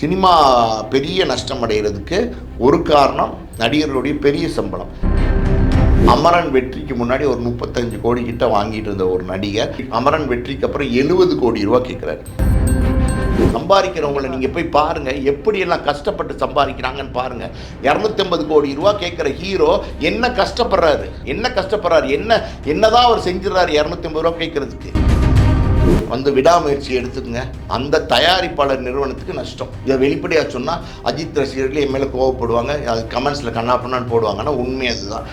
Cinema பெரிய நஷ்டம் அடைகிறதுக்கு ஒரு காரணம் நடிகர்களுடைய பெரிய சம்பளம். அமரன் வெற்றிக்கு முன்னாடி ஒரு 35 கோடி கிட்ட வாங்கிட்டு இருந்த ஒரு நடிகர் அமரன் வெற்றிக்கு அப்புறம் 70 கோடி ரூபா கேட்குறாரு. சம்பாதிக்கிறவங்களை நீங்கள் போய் பாருங்கள், எப்படியெல்லாம் கஷ்டப்பட்டு சம்பாதிக்கிறாங்கன்னு பாருங்கள். 250 கோடி ரூபா கேட்குற ஹீரோ என்ன கஷ்டப்படுறாரு, என்னதான் அவர் செஞ்சிடறாரு 250 ரூபா கேட்கறதுக்கு. வந்து விடாமுயற்சி எடுத்துக்கங்க. அந்த தயாரிப்பாளர் நிறுவனத்துக்கு நஷ்டம். இதை வெளிப்படையாக சொன்னால் அஜித் ரசிகர்கள் என் மேலே கோவப்படுவாங்க, அது கமெண்ட்ஸில் கண்ணா பண்ணான்னு போடுவாங்கன்னா உண்மை அதுதான்.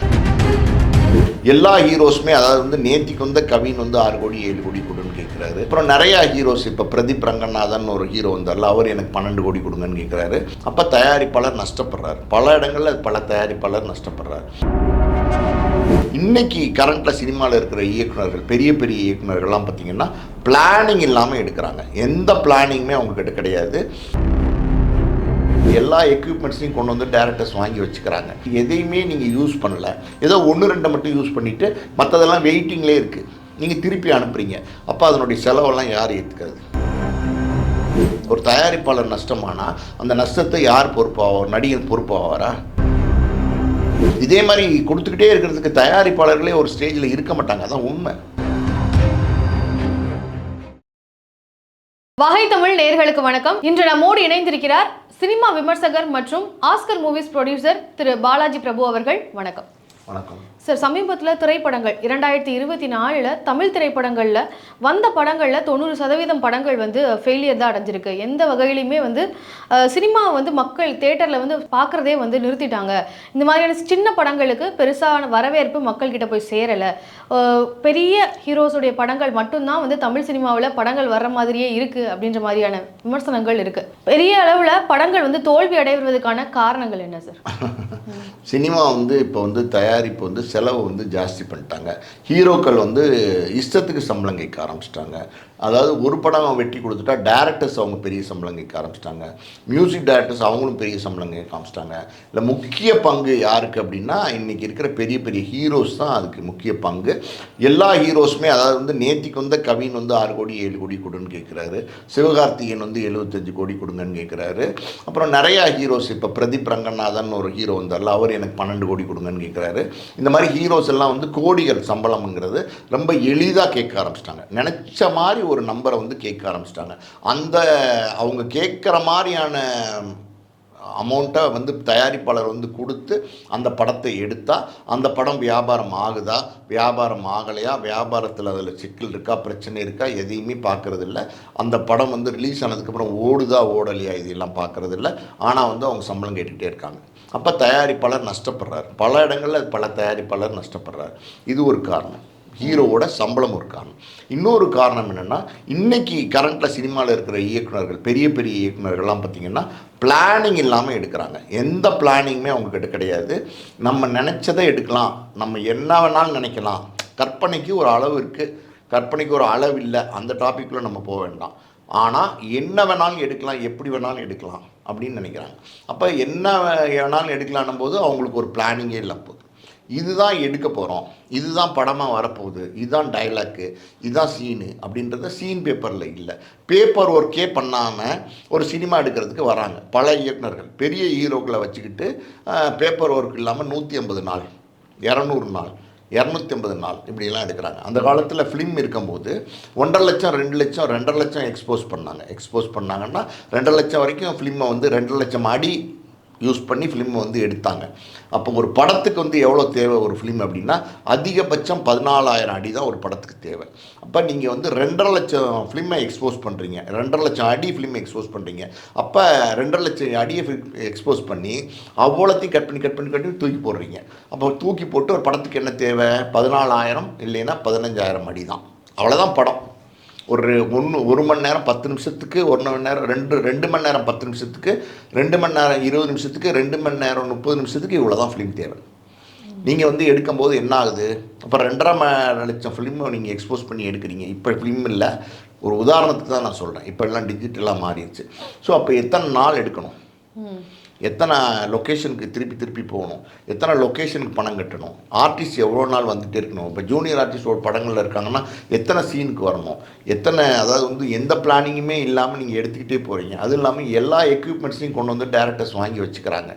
எல்லா ஹீரோஸுமே, அதாவது வந்து நேத்திக்கு வந்து கவின் வந்து 6 கோடி 7 கோடி கொடுன்னு கேட்குறாரு. அப்புறம் நிறையா ஹீரோஸ், இப்போ பிரதீப் ரங்கநாதன் ஒரு ஹீரோ வந்தார்ல, அவர் எனக்கு 12 கோடி கொடுங்கன்னு கேட்குறாரு. அப்போ தயாரிப்பாளர் நஷ்டப்படுறாரு. பல இடங்களில் பல தயாரிப்பாளர் நஷ்டப்படுறாரு. இன்னைக்கு கரண்ட்டில் சினிமாவில் இருக்கிற இயக்குநர்கள், பெரிய பெரிய இயக்குநர்கள்லாம் பார்த்திங்கன்னா பிளானிங் இல்லாமல் எடுக்கிறாங்க. எந்த பிளானிங்குமே அவங்கக்கிட்ட கிடையாது. எல்லா எக்யூப்மெண்ட்ஸையும் கொண்டு வந்து டேரக்டர்ஸ் வாங்கி வச்சுக்கிறாங்க. எதையுமே நீங்கள் யூஸ் பண்ணலை, ஏதோ 1-2 மட்டும் யூஸ் பண்ணிவிட்டு மற்றதெல்லாம் வெயிட்டிங்லேயே இருக்குது. நீங்கள் திருப்பி அனுப்புகிறீங்க. அப்போ அதனுடைய செலவெல்லாம் யார் ஏற்றுக்கிறது? ஒரு தயாரிப்பாளர் நஷ்டமானால் அந்த நஷ்டத்தை யார் பொறுப்பாவார்? நடிகர் பொறுப்பாவாரா? இதே மாதிரி கொடுத்துக்கிட்டே இருக்கிறதுக்கு தயாரிப்பாளர்களே ஒரு ஸ்டேஜில் இருக்க மாட்டாங்க. அதான் உண்மை. வகை தமிழ் நேயர்களுக்கு வணக்கம். இன்று நம்மோடு இணைந்திருக்கிறார் சினிமா விமர்சகர் மற்றும் ஆஸ்கர் மூவிஸ் ப்ரொடியூசர் திரு பாலாஜி பிரபு அவர்கள். வணக்கம். வணக்கம் சார். சமீபத்தில் திரைப்படங்கள் 2024 தமிழ் திரைப்படங்களில் வந்த படங்களில் 90% படங்கள் வந்து ஃபெயிலியர் தான் அடைஞ்சிருக்கு. எந்த வகையிலையுமே வந்து சினிமா வந்து மக்கள் தேட்டரில் வந்து பார்க்குறதே வந்து நிறுத்திட்டாங்க. இந்த மாதிரியான சின்ன படங்களுக்கு பெருசான வரவேற்பு மக்கள்கிட்ட போய் சேரலை. பெரிய ஹீரோஸுடைய படங்கள் மட்டும்தான் வந்து தமிழ் சினிமாவில் படங்கள் வர்ற மாதிரியே இருக்குது அப்படின்ற மாதிரியான விமர்சனங்கள் இருக்குது. பெரிய அளவில் படங்கள் வந்து தோல்வி அடைவதற்கான காரணங்கள் என்ன சார்? சினிமா வந்து இப்போ வந்து தயாரிப்பு வந்து செலவு வந்து ஜாஸ்தி பண்ணிட்டாங்க. ஹீரோக்கள் வந்து இஷ்டத்துக்கு சம்பளம் கேட்க ஆரம்பிச்சிட்டாங்க. அதாவது ஒரு படம் வெட்டி கொடுத்துட்டா டேரக்டர்ஸ் அவங்க பெரிய சம்பளம் கேட்க ஆரம்பிச்சிட்டாங்க. மியூசிக் டைரக்டர்ஸ் அவங்களும் பெரிய சம்பளம் கேட்க ஆரம்பிச்சிட்டாங்க. இல்லை முக்கிய பங்கு யாருக்கு அப்படின்னா இன்றைக்கி இருக்கிற பெரிய பெரிய ஹீரோஸ் தான் அதுக்கு முக்கிய பங்கு. எல்லா ஹீரோஸுமே, அதாவது வந்து நேத்திக்கு வந்து கவின் வந்து 6 கோடி 7 கோடி கொடுன்னு கேட்குறாரு. சிவகார்த்திகேயன் வந்து 75 கோடி கொடுங்கன்னு கேட்குறாரு. அப்புறம் நிறையா ஹீரோஸ், இப்போ பிரதீப் ரங்கநாதன் ஒரு ஹீரோ வந்தார்ல, அவர் எனக்கு 12 கோடி கொடுங்கன்னு கேட்குறாரு. இந்த மாதிரி ஹீரோஸ் எல்லாம் வந்து கோடிகள் சம்பளம்ங்கிறது ரொம்ப எளிதாக கேட்க ஆரம்பிச்சிட்டாங்க. நினச்ச மாதிரி ஒரு நம்பரை வந்து கேட்க ஆரம்பிச்சிட்டாங்க. அந்த அவங்க கேட்குற மாதிரியான அமௌண்ட்டை வந்து தயாரிப்பாளர் வந்து கொடுத்து அந்த படத்தை எடுத்தால் அந்த படம் வியாபாரம் ஆகுதா, வியாபாரம் ஆகலையா, வியாபாரத்தில் அதில் சிக்கல் இருக்கா, பிரச்சனை இருக்கா, எதையுமே பார்க்குறதில்ல. அந்த படம் வந்து ரிலீஸ் ஆனதுக்கப்புறம் ஓடுதா ஓடலையா இதெல்லாம் பார்க்குறதில்ல. ஆனால் வந்து அவங்க சம்பளம் கேட்டுகிட்டே இருக்காங்க. அப்போ தயாரிப்பாளர் நஷ்டப்படுறாரு. பல இடங்களில் பல தயாரிப்பாளர் நஷ்டப்படுறாரு. இது ஒரு காரணம். ஹீரோவோட சம்பளம் ஒரு காரணம். இன்னொரு காரணம் என்னென்னா, இன்றைக்கி கரண்ட்டில் சினிமாவில் இருக்கிற இயக்குநர்கள், பெரிய பெரிய இயக்குநர்கள்லாம் பார்த்திங்கன்னா பிளானிங் இல்லாமல் எடுக்கிறாங்க. எந்த பிளானிங்குமே அவங்கக்கிட்ட கிடையாது. நம்ம நினச்சதை எடுக்கலாம், நம்ம என்ன வேணாலும் நினைக்கலாம். கற்பனைக்கு ஒரு அளவு இருக்குது, கற்பனைக்கு ஒரு அளவு இல்லை. அந்த டாப்பிக்கில் நம்ம போக வேண்டாம். ஆனால் என்ன வேணாலும் எடுக்கலாம், எப்படி வேணாலும் எடுக்கலாம் அப்படின்னு நினைக்கிறாங்க. அப்போ என்ன வேணாலும் எடுக்கலான்னும் போது அவங்களுக்கு ஒரு பிளானிங்கே இல்லை. போகுது இதுதான் எடுக்க போகிறோம், இதுதான் படமாக வரப்போகுது, இதுதான் டைலாக்கு, இதுதான் சீனு அப்படின்றத சீன் பேப்பரில் இல்லை. பேப்பர் ஒர்க்கே பண்ணாமல் ஒரு சினிமா எடுக்கிறதுக்கு வராங்க பல இயக்குநர்கள். பெரிய ஹீரோக்களை வச்சுக்கிட்டு பேப்பர் ஒர்க் இல்லாமல் 150 நாள், 200 நாள், 250 நாள் இப்படிலாம் எடுக்கிறாங்க. அந்த காலத்தில் ஃபிலிம் இருக்கும்போது 1.5 லட்சம் 2 லட்சம் 2.5 லட்சம் எக்ஸ்போஸ் பண்ணாங்கன்னா 2.5 லட்சம் வரைக்கும் ஃபிலிமை வந்து 2.5 லட்சம் அடி யூஸ் பண்ணி ஃபிலிமை வந்து எடுத்தாங்க. அப்போ ஒரு படத்துக்கு வந்து எவ்வளோ தேவை ஒரு ஃபிலிம் அப்படின்னா அதிகபட்சம் 14,000 அடி தான் ஒரு படத்துக்கு தேவை. அப்போ நீங்கள் வந்து 2.5 லட்சம் ஃபிலிமை எக்ஸ்போஸ் பண்ணுறீங்க, 2.5 லட்சம் அடி ஃபிலிமை எக்ஸ்போஸ் பண்ணுறீங்க. அப்போ 2.5 லட்சம் அடியை எக்ஸ்போஸ் பண்ணி அவ்வளோத்தையும் கட் பண்ணி தூக்கி போடுறீங்க. அப்போ தூக்கி போட்டு ஒரு படத்துக்கு என்ன தேவை? 14,000 இல்லைன்னா 15,000 அடி தான். அவ்வளோதான் படம். ஒரு மணி நேரம் 10 நிமிஷத்துக்கு, 1 மணி நேரம் 2 மணி நேரம் 10 நிமிஷத்துக்கு, 2 மணி நேரம் 20 நிமிஷத்துக்கு, 2 மணி நேரம் 30 நிமிஷத்துக்கு இவ்வளோ தான் ஃபிலிம் தேவை. நீங்கள் வந்து எடுக்கும்போது என்ன ஆகுது? அப்போ 2.5 லட்சம் ஃபிலிமை நீங்கள் எக்ஸ்போஸ் பண்ணி எடுக்கிறீங்க. இப்போ ஃபிலிம் இல்லை, ஒரு உதாரணத்துக்கு தான் நான் சொல்கிறேன். இப்போ எல்லாம் டிஜிட்டலாக மாறிடுச்சு. ஸோ அப்போ எத்தனை நாள் எடுக்கணும்? எத்தனை லொக்கேஷனுக்கு திருப்பி போகணும், எத்தனை லொக்கேஷனுக்கு பணம் கட்டணும், ஆர்டிஸ்ட் எவ்வளோ நாள் வந்துகிட்டே இருக்கணும். இப்போ ஜூனியர் ஆர்டிஸ்ட் ஒரு படங்களில் இருக்காங்கன்னா எத்தனை சீனுக்கு வரணும், எத்தனை, அதாவது வந்து எந்த பிளானிங்குமே இல்லாமல் நீங்கள் எடுத்துக்கிட்டே போகிறீங்க. அதுவும் இல்லாமல் எல்லா எக்யூப்மெண்ட்ஸையும் கொண்டு வந்து டேரக்டர்ஸ் வாங்கி வச்சுக்கிறாங்க.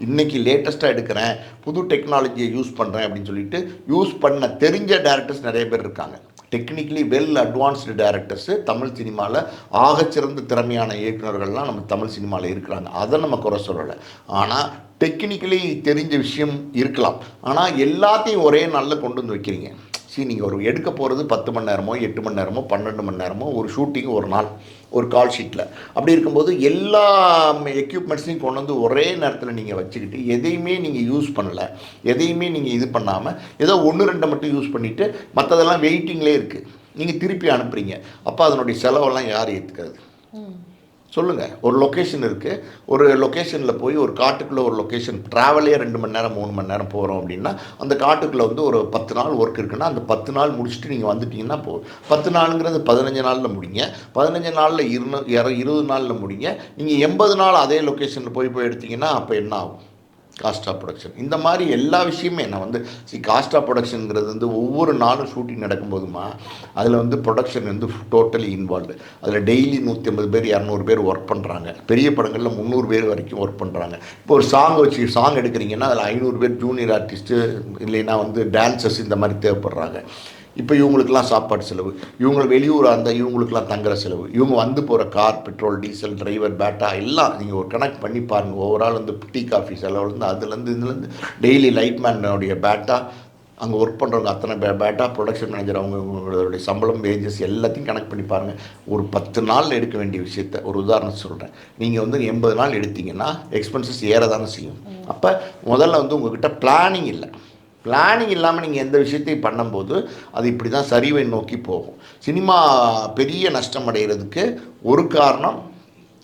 இன்றைக்கி லேட்டஸ்ட்டாக எடுக்கிறேன், புது டெக்னாலஜியை யூஸ் பண்ணுறேன் அப்படின்னு சொல்லிட்டு யூஸ் பண்ண தெரிஞ்ச டேரக்டர்ஸ் நிறைய பேர் இருக்காங்க. Technically well advanced directors Tamil சினிமாவில் ஆகச்சிறந்த திறமையான இயக்குநர்கள்லாம் நம்ம தமிழ் சினிமாவில் இருக்கிறாங்க. அதை நம்ம குறை சொல்லலை. ஆனால் டெக்னிக்கலி தெரிஞ்ச விஷயம் இருக்கலாம், ஆனால் எல்லாத்தையும் ஒரே நாளில் கொண்டு வந்து வைக்கிறீங்க. நீங்கள் ஒரு எடுக்க போகிறது 10 மணி நேரமோ 8 மணி நேரமோ 12 மணி நேரமோ ஒரு ஷூட்டிங் ஒரு நாள் ஒரு கால் ஷீட்டில். அப்படி இருக்கும்போது எல்லா எக்யூப்மெண்ட்ஸையும் கொண்டு வந்து ஒரே நேரத்தில் நீங்கள் வச்சுக்கிட்டு எதையுமே நீங்கள் யூஸ் பண்ணலை, எதையுமே நீங்கள் இது பண்ணாமல் ஏதோ 1-2 மட்டும் யூஸ் பண்ணிவிட்டு மற்றதெல்லாம் வெயிட்டிங்லேயே இருக்குது, நீங்கள் திருப்பி அனுப்புகிறீங்க. அப்போ அதனுடைய செலவெல்லாம் யார் ஏற்றுக்கிறது சொல்லுங்கள். ஒரு லொக்கேஷன் இருக்குது, ஒரு லொக்கேஷனில் போய் ஒரு காட்டுக்குள்ளே ஒரு லொக்கேஷன் ட்ராவலே 2 மணி நேரம் 3 மணி நேரம் போகிறோம் அப்படின்னா அந்த காட்டுக்குள்ளே வந்து ஒரு 10 நாள் ஒர்க் இருக்குன்னா அந்த 10 நாள் முடிச்சுட்டு நீங்கள் வந்துட்டிங்கன்னா 10 நாளுங்கிறது 15 நாளில் முடிங்க, 15 நாளில் 20 நாளில் முடிங்க. நீங்கள் 80 நாள் அதே லொக்கேஷனில் போய் எடுத்திங்கன்னா அப்போ என்ன ஆகும்? Cost of production. இந்த மாதிரி எல்லா விஷயமே நான் வந்து காஸ்ட் ஆஃப் ப்ரொடக்ஷனுங்கிறது வந்து ஒவ்வொரு நாளும் ஷூட்டிங் நடக்கும்போதுமா அதில் வந்து ப்ரொடக்ஷன் வந்து டோட்டலி இன்வால்வ்டு. அதில் டெய்லி 150 பேர் 200 பேர் ஒர்க் பண்ணுறாங்க. பெரிய படங்களில் 300 பேர் வரைக்கும் ஒர்க் பண்ணுறாங்க. இப்போ ஒரு சாங் எடுக்கிறீங்கன்னா அதில் 500 பேர் ஜூனியர் ஆர்டிஸ்ட்டு இல்லைன்னா வந்து டான்சர்ஸ் இந்த மாதிரி தேவைப்படுறாங்க. இப்போ இவங்களுக்கெல்லாம் சாப்பாடு செலவு, இவங்க வெளியூராக இருந்தால் இவங்களுக்கெல்லாம் தங்குற செலவு, இவங்க வந்து போகிற கார், பெட்ரோல், டீசல், டிரைவர், பேட்டா எல்லாம் நீங்கள் ஒரு கனெக்ட் பண்ணி பாருங்கள். ஓவரால் வந்து டீ காஃபி செலவுலேருந்து இதுலேருந்து டெய்லி லைட்மேனுடைய பேட்டா, அங்கே ஒர்க் பண்ணுறவங்க அத்தனை பேட்டா, ப்ரொடக்ஷன் மேனேஜர் அவங்களுடைய சம்பளம், வேஜஸ் எல்லாத்தையும் கனெக்ட் பண்ணி பாருங்கள். ஒரு 10 நாள் எடுக்க வேண்டிய விஷயத்த ஒரு உதாரணம் சொல்கிறேன். நீங்கள் வந்து 80 நாள் எடுத்திங்கன்னா எக்ஸ்பென்சஸ் ஏற தானே செய்யும். அப்போ முதல்ல வந்து உங்கள்கிட்ட பிளானிங் இல்லை. பிளானிங் இல்லாமல் நீங்கள் எந்த விஷயத்தையும் பண்ணும்போது அது இப்படி தான் சரிவை நோக்கி போகும். சினிமா பெரிய நஷ்டம் அடைகிறதுக்கு ஒரு காரணம்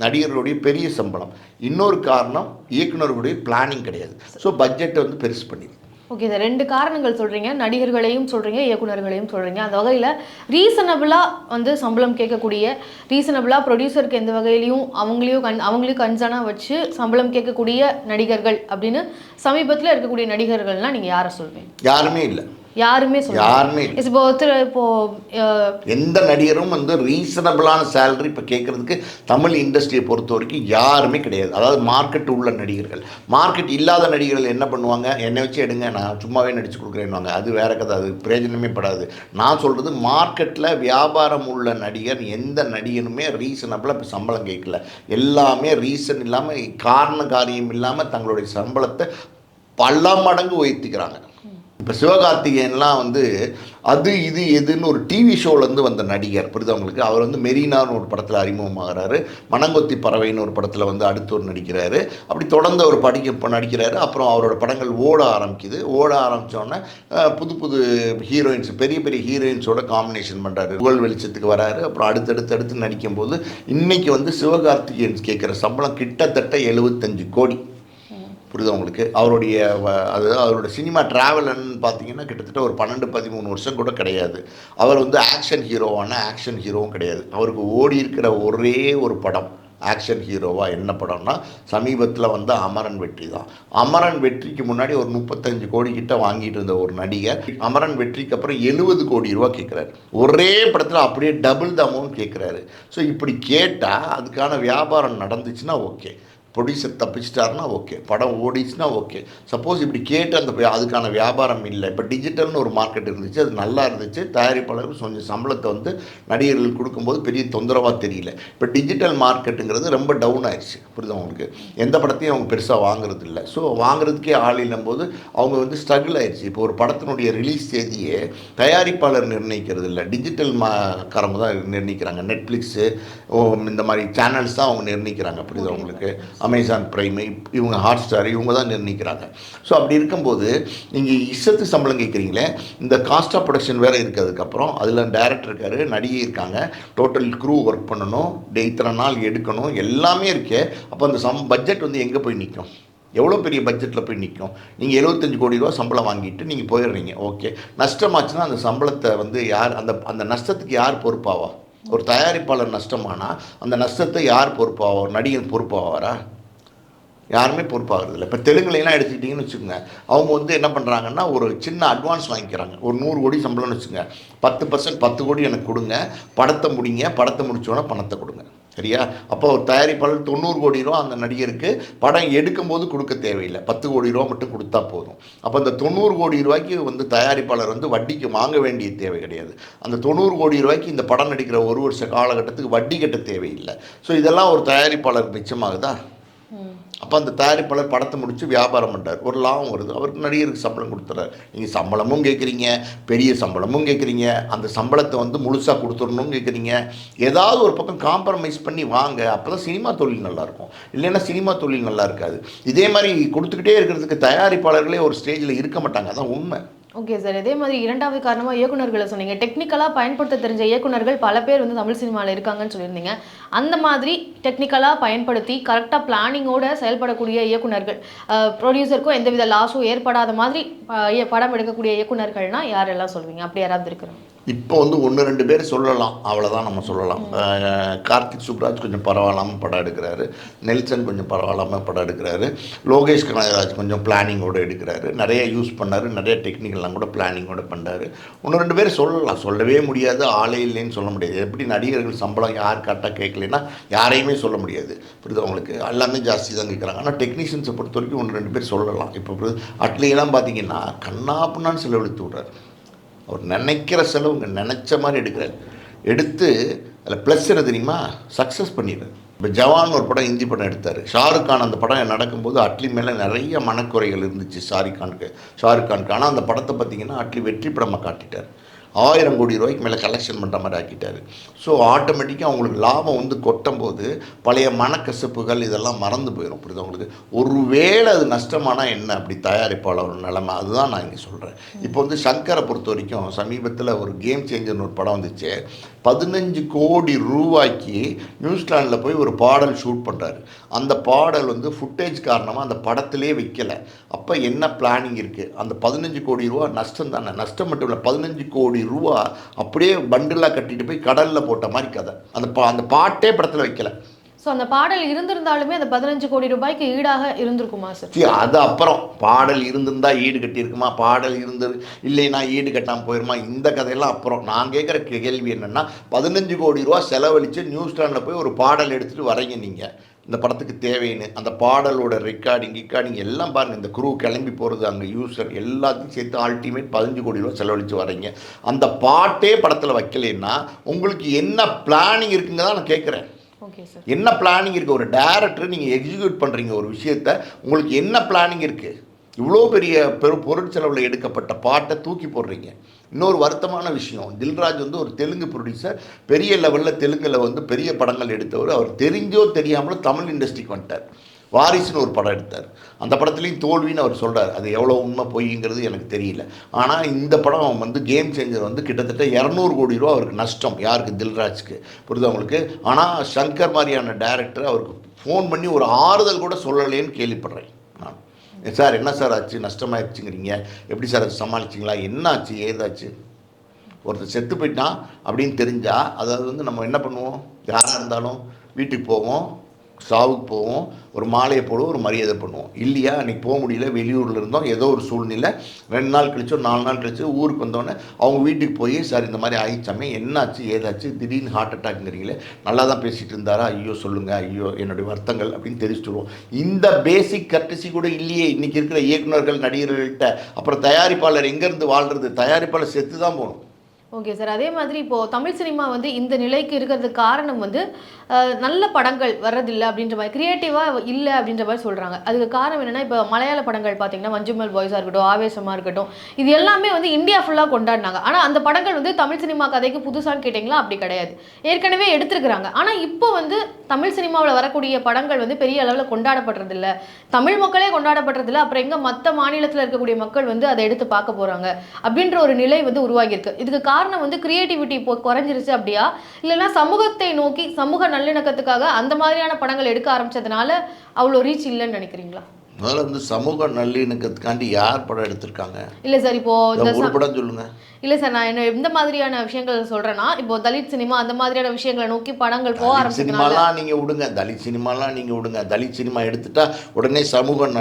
நடிகர்களுடைய பெரிய சம்பளம், இன்னொரு காரணம் இயக்குநர்களுடைய பிளானிங் கிடையாது. ஸோ பட்ஜெட்டை வந்து பெருசு பண்ணிடுது. ஓகே, இந்த 2 காரணங்கள் சொல்கிறீங்க, நடிகர்களையும் சொல்கிறீங்க, இயக்குநர்களையும் சொல்கிறீங்க. அந்த வகையில் ரீசனபிளாக வந்து சம்பளம் கேட்கக்கூடிய, ரீசனபிளாக ப்ரொடியூசருக்கு எந்த வகையிலையும் அவங்களையும் கன்சர்னாக வச்சு சம்பளம் கேட்கக்கூடிய நடிகர்கள் அப்படின்னு சமீபத்தில் இருக்கக்கூடிய நடிகர்கள்னால் நீங்கள் யாரை சொல்வீங்க? யாருமே இல்லை. யாருமே இப்போ எந்த நடிகரும் வந்து ரீசனபிளான சேலரி இப்போ கேட்குறதுக்கு தமிழ் இண்டஸ்ட்ரியை பொறுத்த வரைக்கும் யாருமே கிடையாது. அதாவது மார்க்கெட் உள்ள நடிகர்கள். மார்க்கெட் இல்லாத நடிகர்கள் என்ன பண்ணுவாங்க, என்னை வச்சு எடுங்க நான் சும்மாவே நடிச்சு கொடுக்குறேன்னுவாங்க. அது வேற கதை, அது பிரயோஜனமே படாது. நான் சொல்கிறது மார்க்கெட்டில் வியாபாரம் உள்ள நடிகர் எந்த நடிகனுமே ரீசனபிளாக இப்போ சம்பளம் கேட்கல. எல்லாமே ரீசன் இல்லாமல், காரண காரியம் இல்லாமல் தங்களுடைய சம்பளத்தை பல மடங்கு உயர்த்திக்கிறாங்க. இப்போ சிவகார்த்திகேயன்லாம் வந்து அது இது எதுன்னு ஒரு டிவி ஷோலேருந்து வந்த நடிகர், புரியுது அவங்களுக்கு. அவர் வந்து மெரினான்னு ஒரு படத்தில் அறிமுகமாகிறாரு, மணங்கொத்தி பறவைன்னு ஒரு படத்தில் வந்து அடுத்து ஒரு நடிக்கிறாரு. அப்படி தொடர்ந்து அவர் நடிக்கிறாரு. அப்புறம் அவரோட படங்கள் ஓட ஆரம்பித்தோடனே புது ஹீரோயின்ஸ், பெரிய ஹீரோயின்ஸோட காம்பினேஷன் பண்ணுறாரு, புகழ் வெளிச்சத்துக்கு வராரு. அப்புறம் அடுத்து நடிக்கும்போது இன்றைக்கி வந்து சிவகார்த்திகேயன் கேட்குற சம்பளம் கிட்டத்தட்ட 75 கோடி. புரியுது அவங்களுக்கு. அவரோட சினிமா ட்ராவல்னு பார்த்தீங்கன்னா கிட்டத்தட்ட ஒரு 12-13 வருஷம் கூட கிடையாது. அவர் வந்து ஆக்ஷன் ஹீரோவும் கிடையாது. அவருக்கு ஓடி இருக்கிற ஒரே ஒரு படம் ஆக்ஷன் ஹீரோவாக என்ன படம்னா சமீபத்தில் வந்து அமரன் வெற்றி தான். அமரன் வெற்றிக்கு முன்னாடி ஒரு 35 கோடி கிட்ட வாங்கிட்டு இருந்த ஒரு நடிகர் அமரன் வெற்றிக்கு அப்புறம் 70 கோடி ரூபா கேட்குறாரு. ஒரே படத்தில் அப்படியே டபுள் த அமௌண்ட் கேட்குறாரு. ஸோ இப்படி கேட்டால் அதுக்கான வியாபாரம் நடந்துச்சுன்னா ஓகே, ப்ரொடியூசர் தப்பிச்சிட்டாருன்னா ஓகே, படம் ஓடிச்சுன்னா ஓகே. சப்போஸ் இப்படி கேட்டு அதுக்கான வியாபாரம் இல்லை. இப்போ டிஜிட்டல்னு ஒரு மார்க்கெட் இருந்துச்சு, அது நல்லா இருந்துச்சு. தயாரிப்பாளர்கள் கொஞ்சம் சம்பளத்தை வந்து நடிகர்கள் கொடுக்கும்போது பெரிய தொந்தரவாக தெரியல. இப்போ டிஜிட்டல் மார்க்கெட்டுங்கிறது ரொம்ப டவுன் ஆயிடுச்சு, புரியுது அவங்களுக்கு. எந்த படத்தையும் அவங்க பெருசாக வாங்குறது இல்லை. ஸோ வாங்குறதுக்கே ஆள் இல்லும்போது அவங்க வந்து ஸ்ட்ரகிள் ஆயிடுச்சு. இப்போ ஒரு படத்தினுடைய ரிலீஸ் தேதியே தயாரிப்பாளர் நிர்ணயிக்கிறது இல்லை, டிஜிட்டல் காரங்க தான் நிர்ணயிக்கிறாங்க. நெட்ஃப்ளிக்ஸு இந்த மாதிரி சேனல்ஸ் தான் அவங்க நிர்ணயிக்கிறாங்க, புரியுது அவங்களுக்கு. அமேசான் பிரைமு, இவங்க ஹாட் ஸ்டார், இவங்க தான் நிர்ணயிக்கிறாங்க. ஸோ அப்படி இருக்கும்போது நீங்கள் இஷ்டத்து சம்பளம் கேட்குறீங்களே, இந்த காஸ்ட் ஆஃப் ப்ரொடக்ஷன் வேறு இருக்குது. அதுக்கப்புறம் அதில் டைரக்டர் இருக்கார், நடிகை இருக்காங்க, டோட்டல் க்ரூ ஒர்க் பண்ணணும், இத்தனை நாள் எடுக்கணும், எல்லாமே இருக்கே. அப்போ அந்த பட்ஜெட் வந்து எங்கே போய் நிற்கும்? எவ்வளோ பெரிய பட்ஜெட்டில் போய் நிற்கும்? நீங்கள் 75 கோடி ரூபா சம்பளம் வாங்கிட்டு நீங்கள் போயிடுறீங்க. ஓகே, நஷ்டமாச்சுன்னா அந்த சம்பளத்தை வந்து யார் அந்த நஷ்டத்துக்கு யார் பொறுப்பாவா? ஒரு தயாரிப்பாளர் நஷ்டமானால் அந்த நஷ்டத்தை யார் பொறுப்பாவா? நடிகன் பொறுப்பாவாரா? யாருமே பொறுப்பாகிறது இல்லை. இப்போ தெலுங்குலாம் எடுத்துக்கிட்டிங்கன்னு வச்சுக்கோங்க, அவங்க வந்து என்ன பண்ணுறாங்கன்னா ஒரு சின்ன அட்வான்ஸ் வாங்கிக்கிறாங்க. ஒரு 100 கோடி சம்பளம்னு வச்சுக்கோங்க, 10% 10 கோடி எனக்கு கொடுங்க, படத்தை முடிங்க, படத்தை முடிச்சோன்னா பணத்தை கொடுங்க. சரியா? அப்போ ஒரு தயாரிப்பாளர் 90 கோடி ரூபா அந்த நடிகருக்கு படம் எடுக்கும்போது கொடுக்க தேவையில்லை, 10 கோடி ரூபா மட்டும் கொடுத்தா போதும். அப்போ அந்த 90 கோடி ரூபாய்க்கு வந்து தயாரிப்பாளர் வந்து வட்டிக்கு வாங்க வேண்டிய தேவை கிடையாது. அந்த 90 கோடி ரூபாய்க்கு இந்த படம் நடிக்கிற ஒரு வருஷ காலகட்டத்துக்கு வட்டி கட்ட தேவையில்லை. ஸோ இதெல்லாம் ஒரு தயாரிப்பாளர் மிச்சமாகுதா? அப்போ அந்த தயாரிப்பாளர் படத்தை முடித்து வியாபாரம் பண்ணுறார், ஒரு லாபம் வருது, அவருக்கு நடிகருக்கு சம்பளம் கொடுத்துறாரு. நீங்கள் சம்பளமும் கேட்குறீங்க, பெரிய சம்பளமும் கேட்குறீங்க, அந்த சம்பளத்தை வந்து முழுசாக கொடுத்துடணும்னு கேட்குறீங்க. ஏதாவது ஒரு பக்கம் காம்ப்ரமைஸ் பண்ணி வாங்க, அப்போ தான் சினிமா தொழில் நல்லாயிருக்கும். இல்லைன்னா சினிமா தொழில் நல்லா இருக்காது. இதே மாதிரி கொடுத்துக்கிட்டே இருக்கிறதுக்கு தயாரிப்பாளர்களே ஒரு ஸ்டேஜில் இருக்க மாட்டாங்க, அதான் உண்மை. Okay sir. இதே மாதிரி இரண்டாவது காரணமாக இயக்குநர்களை சொன்னீங்க. டெக்னிக்கலாக பயன்படுத்த தெரிஞ்ச இயக்குநர்கள் பல பேர் வந்து தமிழ் சினிமாவில் இருக்காங்கன்னு சொல்லியிருந்தீங்க. அந்த மாதிரி டெக்னிக்கலாக பயன்படுத்தி கரெக்டாக பிளானிங்கோடு செயல்படக்கூடிய இயக்குநர்கள், ப்ரொடியூசருக்கும் எந்தவித லாஸும் ஏற்படாத மாதிரி படம் எடுக்கக்கூடிய இயக்குநர்கள்னால் யாரெல்லாம் சொல்லுவீங்க? அப்படி யாராவது இருக்கிறாங்க? இப்போ வந்து 1-2 பேர் சொல்லலாம், அவ்வளோதான் நம்ம சொல்லலாம். கார்த்திக் சுப்ராஜ் கொஞ்சம் பரவாயில்லாமல் படம் எடுக்கிறாரு, நெல்சன் கொஞ்சம் பரவாயில்லாமல் படம் எடுக்கிறாரு, லோகேஷ் கனகராஜ் கொஞ்சம் பிளானிங்கோடு எடுக்கிறாரு, நிறைய யூஸ் பண்ணார், நிறைய டெக்னிக்கெல்லாம் கூட பிளானிங்கோடு பண்ணுறாரு. 1-2 பேர் சொல்லலாம், சொல்லவே முடியாது, ஆளே இல்லைன்னு சொல்ல முடியாது. எப்படி நடிகர்கள் சம்பளம் யார் கரெக்டாக கேட்கலன்னா யாரையுமே சொல்ல முடியாது, புரியுது அவங்களுக்கு, எல்லாமே ஜாஸ்தி தான் கேட்குறாங்க. ஆனால் டெக்னீஷியன்ஸை பொறுத்த வரைக்கும் 1-2 பேர் சொல்லலாம். இப்போ அட்லியெல்லாம் பார்த்தீங்கன்னா கண்ணாப்புனான்னு செலவழித்து விட்றாரு. அவர் நினைக்கிற செலவுங்க நினச்ச மாதிரி எடுக்கிறார், எடுத்து அதில் ப்ளஸ் என்ன தெரியுமா, சக்ஸஸ் பண்ணிடுறாரு. இப்போ ஜவான் ஒரு படம் ஹிந்தி படம் எடுத்தார், ஷாருக் கான். அந்த படம் நடக்கும்போது அட்லி மேலே நிறைய மனக்குறைகள் இருந்துச்சு ஷாருக் கானுக்கு. ஆனால் அந்த படத்தை பார்த்திங்கன்னா அட்லி வெற்றி படமாக காட்டிட்டார், 1000 கோடி ரூபாய்க்கு மேலே கலெக்ஷன் பண்ணுற மாதிரி ஆக்கிட்டார். ஸோ ஆட்டோமேட்டிக்காக அவங்களுக்கு லாபம் வந்து கொட்டும் போது பழைய மனக்கசப்புகள் இதெல்லாம் மறந்து போயிடும், புரியுது அவங்களுக்கு. ஒருவேளை அது நஷ்டமானால் என்ன, அப்படி தயாரிப்பாளர் நிலைமை, அதுதான் நான் இங்கே சொல்கிறேன். இப்போ வந்து சங்கரை பொறுத்த வரைக்கும் சமீபத்தில் ஒரு கேம் சேஞ்சர்னு ஒரு படம் வந்துச்சு, 15 கோடி ரூபாய்க்கு நியூசிலாண்டில் போய் ஒரு பாடல் ஷூட் பண்ணுறாரு. அந்த பாடல் வந்து ஃபுட்டேஜ் காரணமாக அந்த படத்திலே வைக்கலை. அப்போ என்ன பிளானிங் இருக்குது? அந்த 15 கோடி ரூபா நஷ்டம் தானே, நஷ்டம் மட்டும் இல்லை, 15 கோடி ரூபா அப்படியே பண்டிலாக கட்டிட்டு போய் கடலில் போட்ட மாதிரி கதை. அந்த பாட்டே படத்தில் வைக்கல. ஸோ அந்த பாடல் இருந்திருந்தாலுமே அந்த 15 கோடி ரூபாய்க்கு ஈடாக இருந்திருக்குமா சார்? அது அப்புறம் பாடல் இருந்திருந்தா ஈடு கட்டியிருக்குமா, பாடல் இல்லைன்னா ஈடு கட்டாமல் போயிருமா, இந்த கதையெல்லாம் அப்புறம். நான் கேட்குற கேள்வி என்னென்னா, 15 கோடி ரூபா செலவழித்து நியூசிலாண்டில் போய் ஒரு பாடல் எடுத்துகிட்டு வரீங்க நீங்கள், இந்த படத்துக்கு தேவைன்னு அந்த பாடலோட ரெக்கார்டிங் எல்லாம் பாருங்கள், இந்த குரூ கிளம்பி போகிறது, அங்கே யூசர் எல்லாத்தையும் சேர்த்து அல்டிமேட் 15 கோடி ரூபா செலவழித்து வரீங்க. அந்த பாட்டே படத்தில் வைக்கலைன்னா உங்களுக்கு என்ன பிளானிங் இருக்குங்க தான் நான் கேட்குறேன். என்ன பிளானிங் இருக்குது? ஒரு டைரக்டர் நீங்கள் எக்ஸிக்யூட் பண்ணுறீங்க ஒரு விஷயத்தை, உங்களுக்கு என்ன பிளானிங் இருக்குது? இவ்வளோ பெரிய பொருட்செலவில் எடுக்கப்பட்ட பாட்டை தூக்கி போடுறீங்க. இன்னொரு வருத்தமான விஷயம், தில்ராஜ் வந்து ஒரு தெலுங்கு ப்ரொடியூசர், பெரிய லெவலில் தெலுங்கில் வந்து பெரிய படங்கள் எடுத்தவர். அவர் தெரிஞ்சோ தெரியாமலோ தமிழ் இண்டஸ்ட்ரிக்கு வந்துட்டார். வாரிசுன்னு ஒரு படம் எடுத்தார், அந்த படத்துலேயும் தோல்வின்னு அவர் சொல்கிறார். அது எவ்வளோ உண்மை பொய்ங்கிறது எனக்கு தெரியல. ஆனால் இந்த படம் வந்து கேம் சேஞ்சர் வந்து கிட்டத்தட்ட 200 கோடி ரூபா அவருக்கு நஷ்டம். யாருக்கு? தில்ராஜ்க்கு, புரியுது அவங்களுக்கு. ஆனால் சங்கர் மாதிரியான டைரக்டர் அவருக்கு ஃபோன் பண்ணி ஒரு ஆறுதல் கூட சொல்லலேன்னு கேள்விப்படுறேன் நான். சார் என்ன சார் ஆச்சு, நஷ்டமாகிடுச்சுங்கிறீங்க, எப்படி சார் அது சமாளிச்சிங்களா, என்ன ஆச்சு ஏதாச்சு? ஒருத்தர் செத்து போயிட்டான் அப்படின்னு தெரிஞ்சால் அதாவது வந்து நம்ம என்ன பண்ணுவோம், யாராக இருந்தாலும் வீட்டுக்கு போவோம், சாவுக்கு போவோம், ஒரு மாலையை போடுவோம், ஒரு மரியாதை பண்ணுவோம், இல்லையா? அன்றைக்கி போக முடியல, வெளியூரில் இருந்தோம், ஏதோ ஒரு சூழ்நிலை, 2 நாள் கழிச்சோ 4 நாள் கழிச்சு ஊருக்கு வந்தோடனே அவங்க வீட்டுக்கு போய், சார் இந்த மாதிரி ஆயிடுச்சாமே, என்னாச்சு ஏதாச்சு, திடீர்னு ஹார்ட் அட்டாக்ங்கிறீங்களே, நல்லா தான் பேசிகிட்டு இருந்தாரா, ஐயோ சொல்லுங்கள், ஐயோ என்னுடைய வருத்தங்கள் அப்படின்னு தெரிவிச்சுடுவோம். இந்த பேசிக் கர்டசி கூட இல்லையே இன்றைக்கி இருக்கிற இயக்குநர்கள் நடிகர்கள்கிட்ட. அப்புறம் தயாரிப்பாளர் எங்கேருந்து வாழ்கிறது? தயாரிப்பாளர் செத்து தான் போகணும். Okay sir. அதே மாதிரி இப்போது தமிழ் சினிமா வந்து இந்த நிலைக்கு இருக்கிறதுக்கு காரணம் வந்து நல்ல படங்கள் வர்றதில்லை அப்படின்ற மாதிரி, க்ரியேட்டிவாக இல்லை அப்படின்ற மாதிரி சொல்கிறாங்க. அதுக்கு காரணம் என்னென்னா, இப்போ மலையாள படங்கள் பார்த்தீங்கன்னா மஞ்சுமல் பாய்ஸாக இருக்கட்டும், ஆவேசமாக இருக்கட்டும், இது எல்லாமே வந்து இந்தியா ஃபுல்லாக கொண்டாடினாங்க. ஆனால் அந்த படங்கள் வந்து தமிழ் சினிமா கதைக்கு புதுசான்னு கேட்டிங்களா, அப்படி கிடையாது, ஏற்கனவே எடுத்துருக்குறாங்க. ஆனால் இப்போ வந்து தமிழ் சினிமாவில் வரக்கூடிய படங்கள் வந்து பெரிய அளவில் கொண்டாடப்படுறதில்ல, தமிழ் மக்களே கொண்டாடப்படுறதில்ல, அப்புறம் எங்கே மற்ற மாநிலத்தில் இருக்கக்கூடிய மக்கள் வந்து அதை எடுத்து பார்க்க போகிறாங்க அப்படின்ற ஒரு நிலை வந்து உருவாகியிருக்கு. இதுக்கு காரணம் வந்து கிரியேட்டிவிட்டி இப்போ குறைஞ்சிருச்சு அப்படியா, இல்லைன்னா சமூகத்தை நோக்கி சமூக நல்லிணக்கத்துக்காக அந்த மாதிரியான படங்கள் எடுக்க ஆரம்பிச்சதுனால அவ்வளோ ரீச் இல்லைன்னு நினைக்கிறீங்களா? முதல்ல வந்து சமூக நல்லிணக்கத்துக்காண்டி யார் படம் எடுத்திருக்காங்க? இல்லை சார், இப்போ இந்த ஒரு படம் சொல்லுங்க. இல்லை சார், நான் என்ன எந்த மாதிரியான விஷயங்கள் சொல்கிறேன்னா, இப்போ தலித் சினிமா அந்த மாதிரியான விஷயங்களை நோக்கி படங்கள் போக ஆரம்பிச்சதுனால சினிமாலாம் நீங்கள் விடுங்க, தலித் சினிமாலாம் நீங்கள் விடுங்க. தலித் சினிமா எடுத்துட்டா உடனே சமூக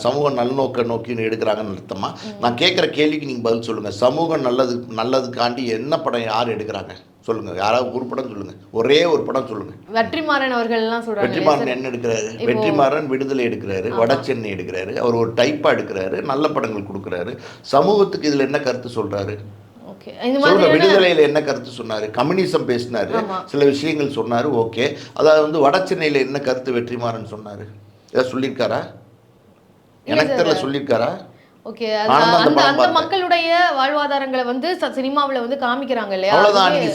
சமூக நல்லநோக்க நோக்கி எடுக்கிறாங்கன்னு அர்த்தமா? நான் கேட்குற கேள்விக்கு நீங்கள் பதில் சொல்லுங்கள். சமூக நல்லதுக்காண்டி என்ன படம் யார் எடுக்கிறாங்க சொல்லுங்க. யாராவது ஒரு படம் சொல்லுங்க, ஒரே ஒரு படம் சொல்லுங்க. வெற்றிமாறன் அவர்கள்லாம் சொல்றாங்க. வெற்றிமாறன் என்ன எடுக்கிறாரு? வெற்றிமாறன் விடுதலை எடுக்கிறாரு, வடசென்னை எடுக்கிறாரு, அவர் ஒரு டைப்பா எடுக்கிறாரு, நல்ல படங்கள் கொடுக்குறாரு. சமூகத்துக்கு இதுல என்ன கருத்து சொல்றாரு? விடுதலையில என்ன கருத்து சொன்னாரு? கம்யூனிசம் பேசினாரு, சில விஷயங்கள் சொன்னாரு. ஓகே, அதாவது வந்து வடசென்னையில என்ன கருத்து வெற்றிமாறன் சொன்னாரு? ஏதாவது சொல்லியிருக்காரா? எனக்கு தெரியல, சொல்லியிருக்காரா? ஓகே, அந்த மக்களுடைய வாழ்வாதாரங்களை வந்து சினிமாவில் வந்து காமிக்கிறாங்க இல்லையா? அவ்வளவுதான். நீங்க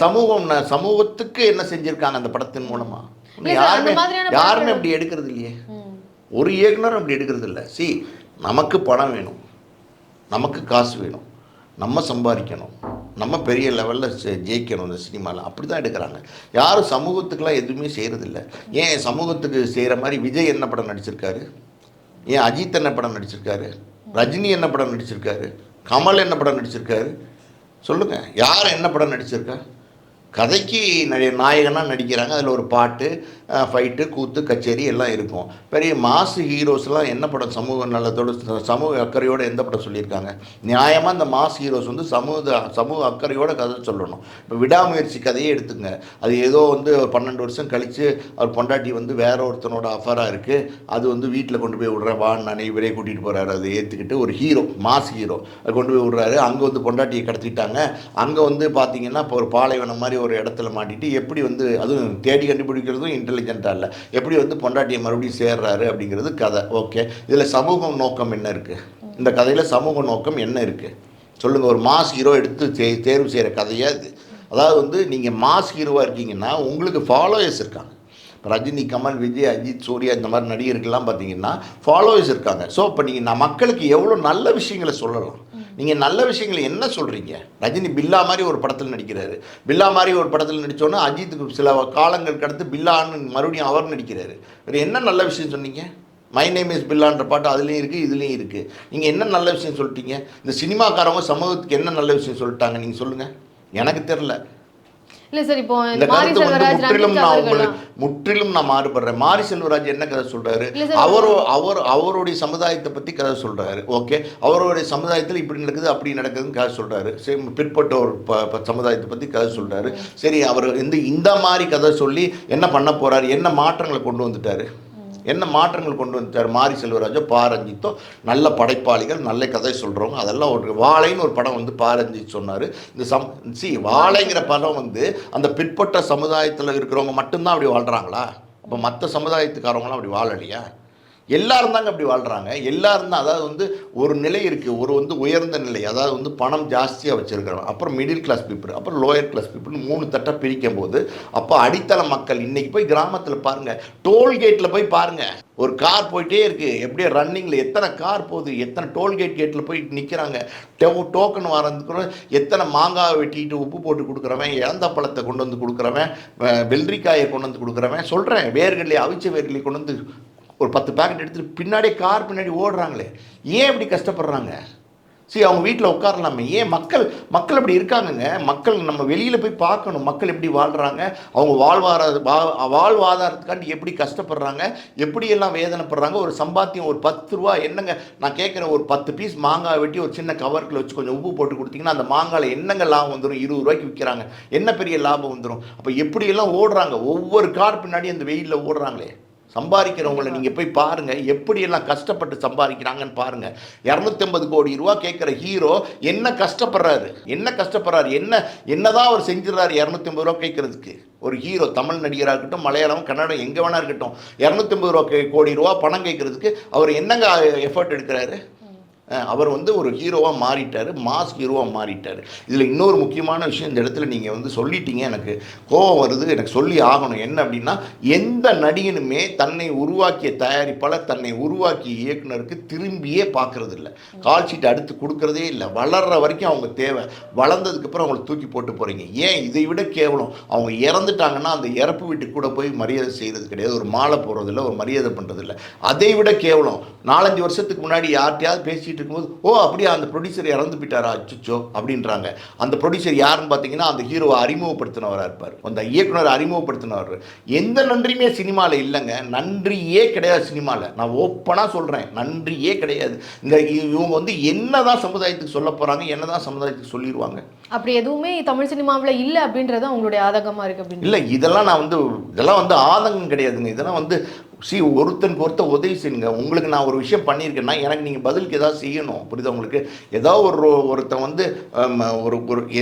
சமூகத்துக்கு என்ன செஞ்சிருக்காங்க அந்த படத்தின் மூலமா? யாருமே அப்படி எடுக்கிறது இல்லையே. ஒரு இயக்குனர் அப்படி எடுக்கிறது இல்லை. நமக்கு பணம் வேணும், நமக்கு காசு வேணும், நம்ம சம்பாதிக்கணும், நம்ம பெரிய லெவலில் ஜெயிக்கணும் இந்த சினிமாவில். அப்படி தான் எடுக்கிறாங்க. யாரும் சமூகத்துக்கெல்லாம் எதுவுமே செய்கிறதில்ல. ஏன் சமூகத்துக்கு செய்கிற மாதிரி விஜய் என்ன படம் நடிச்சிருக்காரு? ஏன் அஜித் என்ன படம் நடிச்சிருக்காரு? ரஜினி என்ன படம் நடிச்சிருக்காரு? கமல் என்ன படம் நடிச்சிருக்காரு? சொல்லுங்கள், யார் என்ன படம் நடிச்சிருக்கா? கதைக்கு நாயகனாக நடிக்கிறாங்க, அதில் ஒரு பாட்டு, ஃபைட்டு, கூத்து, கச்சேரி எல்லாம் இருக்கும். பெரிய மாசு ஹீரோஸ்லாம் என்ன படம் சமூக நலத்தோடு சமூக அக்கறையோடு எந்த படம் சொல்லியிருக்காங்க? நியாயமாக இந்த மாஸ் ஹீரோஸ் வந்து சமூக அக்கறையோட கதை சொல்லணும். இப்போ விடாமுயற்சி கதையே எடுத்துங்க. அது ஏதோ வந்து 12 வருஷம் கழித்து அவர் பொண்டாட்டி வந்து வேற ஒருத்தனோட அஃபராக இருக்குது, அது வந்து வீட்டில் கொண்டு போய் விட்ற வான்னு இவரே கூட்டிகிட்டு போகிறாரு. அதை ஏற்றுக்கிட்டு ஒரு ஹீரோ, மாஸ் ஹீரோ, அதை கொண்டு போய் விட்றாரு. அங்கே வந்து பொண்டாட்டியை கடத்திட்டாங்க. அங்கே வந்து பார்த்தீங்கன்னா இப்போ ஒரு பாலைவனம் மாதிரி ஒரு இடத்துல மாட்டிட்டு எப்படி வந்து அதுவும் தேடி கண்டுபிடிக்கிறதும் இன்டெலிஜென்ட்டாக இல்லை, எப்படி வந்து பொண்டாட்டியை மறுபடியும் சேர்றாரு அப்படிங்கிறது கதை. ஓகே, இதில் சமூக நோக்கம் என்ன இருக்குது? இந்த கதையில் சமூக நோக்கம் என்ன இருக்குது சொல்லுங்கள். ஒரு மாஸ் ஹீரோ எடுத்து தேர்வு செய்கிற கதையாக இது. அதாவது வந்து நீங்கள் மாஸ் ஹீரோவாக இருக்கீங்கன்னா உங்களுக்கு ஃபாலோயர்ஸ் இருக்காங்க. ரஜினி, கமல், விஜய், அஜித், சூர்யா இந்த மாதிரி நடிகர்கள்லாம் பார்த்தீங்கன்னா ஃபாலோவர்ஸ் இருக்காங்க. ஸோ இப்போ நீங்கள் மக்களுக்கு எவ்வளோ நல்ல விஷயங்களை சொல்லலாம். நீங்கள் நல்ல விஷயங்களை என்ன சொல்கிறீங்க? ரஜினி பில்லா மாதிரி ஒரு படத்தில் நடிக்கிறாரு. பில்லா மாதிரி ஒரு படத்தில் நடித்தோன்னா அஜித்துக்கு சில காலங்களுக்கு அடுத்து பில்லான்னு மறுபடியும் அவர் நடிக்கிறாரு. வேறு என்ன நல்ல விஷயம் சொன்னீங்க? மை நேம் இஸ் பில்லான்ற பாட்டு அதுலேயும் இருக்குது, இதுலேயும் இருக்குது. நீங்கள் என்ன நல்ல விஷயம் சொல்லிட்டீங்க? இந்த சினிமாக்காரவங்க சமூகத்துக்கு என்ன நல்ல விஷயம் சொல்லிட்டாங்க நீங்கள் சொல்லுங்கள், எனக்கு தெரில. இல்லை சார், இப்போ இந்த கருத்து வந்து முற்றிலும் நான் மாறுபடுறேன். மாரி செல்வராஜ் என்ன கதை சொல்றாரு? அவருடைய சமுதாயத்தை பத்தி கதை சொல்றாரு. ஓகே, அவருடைய சமுதாயத்தில் இப்படி நடக்குது அப்படி நடக்குதுன்னு கதை சொல்றாரு. சரி, பிற்பட்ட ஒரு சமுதாயத்தை பத்தி கதை சொல்றாரு. சரி, அவர் இந்த மாதிரி கதை சொல்லி என்ன பண்ண போறாரு? என்ன மாற்றங்களை கொண்டு வந்துட்டாரு? என்ன மாற்றங்கள் கொண்டு வந்துட்டார்? மாரி செல்வராஜோ, பாரஞ்சித்தோ நல்ல படைப்பாளிகள், நல்ல கதை சொல்கிறவங்க. அதெல்லாம் ஒரு வாழைன்னு ஒரு படம் வந்து பாரஞ்சித் சொன்னார். இந்த வாழைங்கிற படம் வந்து அந்த பிற்பட்ட சமுதாயத்தில் இருக்கிறவங்க மட்டும்தான் அப்படி வாழ்கிறாங்களா? அப்போ மற்ற சமுதாயத்துக்காரவங்களாம் அப்படி வாழலையா? எல்லாரும் தாங்க அப்படி வாழ்கிறாங்க. எல்லாரும் தான். அதாவது வந்து ஒரு நிலை இருக்குது, ஒரு வந்து உயர்ந்த நிலை, அதாவது வந்து பணம் ஜாஸ்தியாக வச்சுருக்கிறோம், அப்புறம் மிடில் கிளாஸ் பீப்புள், அப்புறம் லோயர் கிளாஸ் பீப்புள், 3 தட்டாக பிரிக்கும் போது அப்போ அடித்தள மக்கள் இன்றைக்கி போய் கிராமத்தில் பாருங்கள், டோல்கேட்டில் போய் பாருங்கள், ஒரு கார் போயிட்டே இருக்குது, எப்படியே ரன்னிங்கில் எத்தனை கார் போகுது, எத்தனை டோல்கேட்டில் போய் நிற்கிறாங்க. டோக்கன் வரதுக்கு எத்தனை மாங்காய் வெட்டிட்டு உப்பு போட்டு கொடுக்குறவன், இழந்த பழத்தை கொண்டு வந்து கொடுக்குறவன், வெள்ளரிக்காயை கொண்டு வந்து கொடுக்குறவன், சொல்கிறேன், வேர்களே அவிச்ச வேர்களே கொண்டு வந்து ஒரு 10 பேக்கெட் எடுத்துகிட்டு பின்னாடியே கார் பின்னாடி ஓடுறாங்களே. ஏன் இப்படி கஷ்டப்படுறாங்க? அவங்க வீட்டில் உட்காரலாமே. ஏன் மக்கள் அப்படி இருக்காங்கங்க. மக்கள் நம்ம வெளியில் போய் பார்க்கணும், மக்கள் எப்படி வாழ்கிறாங்க, அவங்க வாழ்வாதாரத்துக்காண்டி எப்படி கஷ்டப்படுறாங்க, எப்படியெல்லாம் வேதனைப்படுறாங்க. ஒரு சம்பாத்தியம் ஒரு 10 ரூபா என்னங்க நான் கேட்குறேன், ஒரு 10 பீஸ் மாங்காய் வெட்டி ஒரு சின்ன கவரில் வச்சு கொஞ்சம் உப்பு போட்டு கொடுத்தீங்கன்னா அந்த மாங்காயில் என்னங்க லாபம் வந்துடும்? 20 ரூபாய்க்கு விற்கிறாங்க, என்ன பெரிய லாபம் வந்துடும்? அப்போ எப்படியெல்லாம் ஓடுறாங்க, ஒவ்வொரு கார் பின்னாடி அந்த வெயிலில் ஓடுறாங்களே. சம்பாதிக்கிறவங்களை நீங்கள் போய் பாருங்கள், எப்படியெல்லாம் கஷ்டப்பட்டு சம்பாதிக்கிறாங்கன்னு பாருங்கள். 250 கோடி ரூபா கேட்குற ஹீரோ என்ன கஷ்டப்படுறாரு, என்னதான் அவர் செஞ்சிடறாரு 250 ரூபா கேட்குறதுக்கு? ஒரு ஹீரோ தமிழ் நடிகராக இருக்கட்டும், மலையாளம், கன்னடம், எங்கே வேணா இருக்கட்டும், 250 கோடி ரூபா பணம் கேட்குறதுக்கு அவர் என்னங்க எஃபர்ட் எடுக்கிறாரு? அவர் வந்து ஒரு ஹீரோவாக மாறிட்டார், மாஸ் ஹீரோவாக மாறிட்டார். இதில் இன்னொரு முக்கியமான விஷயம் இந்த இடத்துல நீங்கள் வந்து சொல்லிட்டீங்க, எனக்கு கோபம் வருது, எனக்கு சொல்லி ஆகணும். என்ன அப்படின்னா, எந்த நடிகனுமே தன்னை உருவாக்கிய தயாரிப்பாளர், தன்னை உருவாக்கிய இயக்குனருக்கு திரும்பியே பார்க்கறது இல்லை, கால் ஷீட் அடுத்து கொடுக்கறதே இல்லை. வளர்கிற வரைக்கும் அவங்க தேவை, வளர்ந்ததுக்கப்புறம் அவங்களை தூக்கி போட்டு போகிறீங்க. ஏன் இதை விட கேவலம், அவங்க இறந்துட்டாங்கன்னா அந்த இறப்பு வீட்டுக்கு கூட போய் மரியாதை செய்கிறது கிடையாது, ஒரு மாலை போடுறதில்ல, ஒரு மரியாதை பண்ணுறதில்ல. அதை விட கேவலம், 4-5 வருஷத்துக்கு முன்னாடி யார்கிட்டயாவது பேசிட்டு இருக்கும்போது, ஓ அப்படியே அந்த ப்ரொடியூசர் இறந்து போயிட்டாரா அச்சுச்சோ அப்படின்றாங்க. அந்த ப்ரொடியூசர் யாருன்னு பார்த்தீங்கன்னா அந்த ஹீரோவை அறிமுகப்படுத்தினவராக இருப்பார், அந்த இயக்குனர் அறிமுகப்படுத்தினவர். எந்த நன்றியுமே சினிமாவில் இல்லைங்க, நன்றியே கிடையாது சினிமாவில். நான் ஓப்பனாக சொல்கிறேன், நன்றியே கிடையாது. இந்த இவங்க வந்து என்னதான் சமுதாயத்துக்கு சொல்ல போகிறாங்க, என்னதான் சமுதாயத்துக்கு சொல்லிடுவாங்க. அப்படி எதுவுமே தமிழ் சினிமாவில் இல்லை அப்படின்றது அவங்களுடைய ஆதங்கமாக இருக்குது அப்படின்னு இல்லை. இதெல்லாம் வந்து ஆதங்கம் கிடையாதுங்க. இதெல்லாம் வந்து ஒருத்தனுக்கு ஒருத்தர் உதவி செய்யுங்க. உங்களுக்கு நான் ஒரு விஷயம் பண்ணியிருக்கேன்னா எனக்கு நீங்கள் பதிலுக்கு ஏதாவது செய்யணும், புரியுதா உங்களுக்கு? ஏதோ ஒருத்தன் வந்து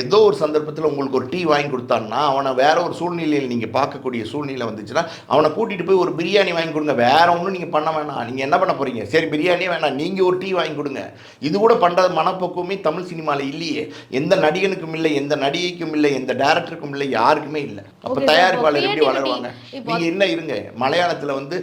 ஏதோ ஒரு சந்தர்ப்பத்தில் உங்களுக்கு ஒரு டீ வாங்கி கொடுத்தான்னா, அவனை வேற ஒரு சூழ்நிலையில் நீங்கள் பார்க்கக்கூடிய சூழ்நிலை வந்துச்சுன்னா அவனை கூட்டிகிட்டு போய் ஒரு பிரியாணி வாங்கி கொடுங்க. வேற ஒன்றும் நீங்கள் பண்ண வேணாம். நீங்கள் என்ன பண்ண போகிறீங்க? சரி பிரியாணியே வேணாம், நீங்கள் ஒரு டீ வாங்கி கொடுங்க. இது கூட பண்ணுற மனப்பக்குவமே தமிழ் சினிமாவில் இல்லையே. எந்த நடிகனுக்கும் இல்லை, எந்த நடிகைக்கும் இல்லை, எந்த டேரக்டருக்கும் இல்லை, யாருக்குமே இல்லை. அப்போ தயாரிப்பாளர் எப்படி வளருவாங்க? நீங்கள் என்ன இருங்க, மலையாளத்தில் வந்து